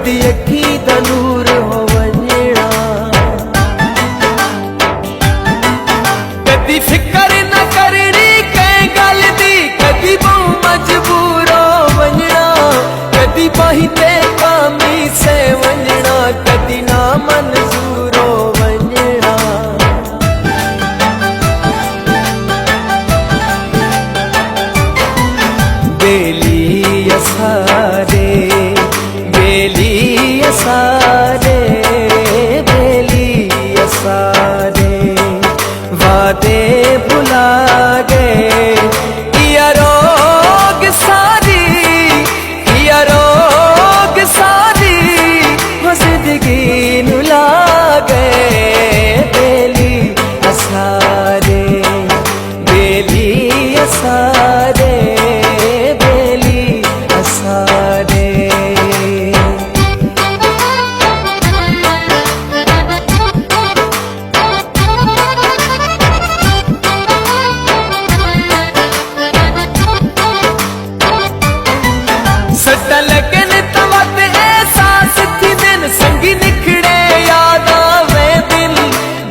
कदी अखी दा नूर हो वंजणा, कदी फिकर न करनी कंहिं गल दी, कदी बहु मजबूर हो वंजणा, कदी बाही ते कामी से वंजणा, कदी ना मंजूर हो वंजणा। बेली असारे, बेली असारे, बेली असारे, वादे भुला गए किया रोग सारी, किया रोग सारी, वो जिंदगी नुला गए। बेली असारे, बेली असारे, बेली असारे। सट्टा लगन तवत एहसास थी दिन, संगी निखड़े याद आवे दिल,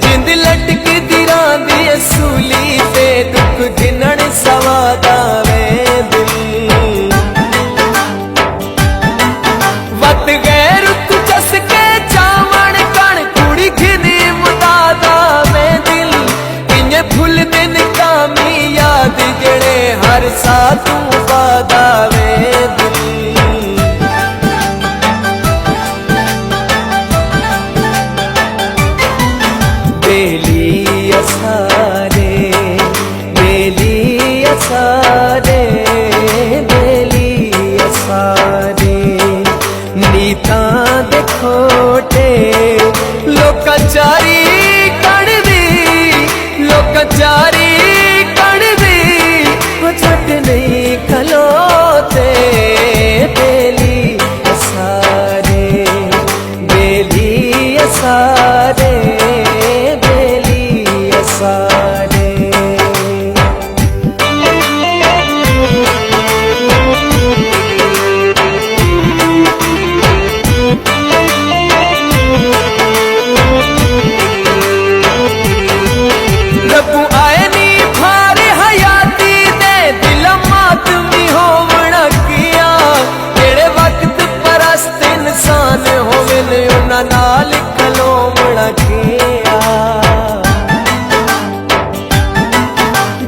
जिंद लटक दिरांदी सूली ते दुख गिनण सवाद आवे दिल। वत गए रुत जस के चावण कण, कुड़ी घिनी मुदाद आवे दिल, इन्हें फुल दिन कामी याद जड़े हर सा तू बाद आवे दिल। बेली असारे, बेली असारे, बेली असारे, नीता दे खोटे लोकाचारी कड़वी, लोकाचारी कड़वी, वो झट नहीं खलोते। बेली असारे, बेली असारे, बेली असारे। रबू आए नी भारे हयाती दे, दिल मातमी होवना किया, जेड़े वक्त परस्त इंसान होवन उन्हां नाल खलोवना किया।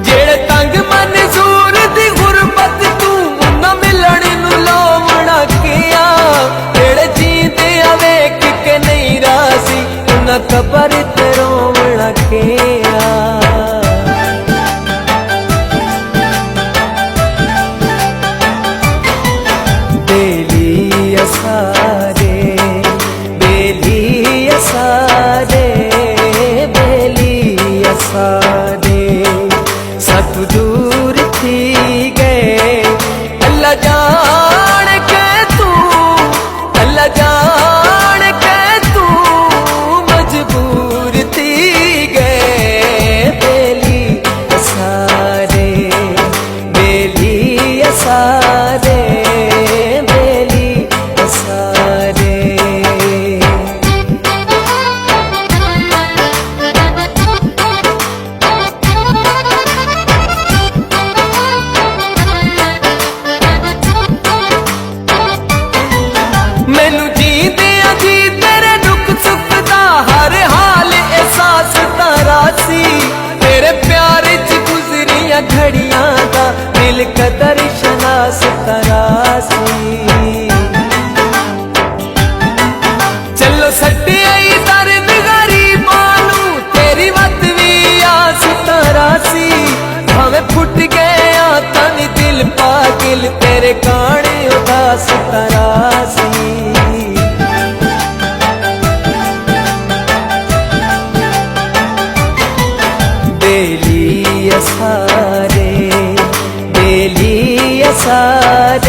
जेड़े तंग मंजूर दी गुरबत तू उन्हां मिलण नूं लोवना किया, जेड़े जींदे वेख के नहीं राजी उन्हां कबर ते रोवना किया। बेली असारे, बेली असारे, बेली असारे, सब दूर थी गए अल्लाह जान के तू, अल्लाह जान के तू मजबूर थी गए। बेली असारे, बेली असारे, बेली असारे। मैनू जींदे जी तेरे दुख सुख दा हर हाल एहसास तारा सी, तेरे प्यार च गुजरियां घड़ियां दा दिल कदर शनास तारा सी। चलो सट्टे आई दर्द गरीबां नू, तेरी वत भी आस तारा सी, भावें फुट गया तन दिल पागिल, तेरे गाने उदास तारा सी। बेली असारे, बेली असारे,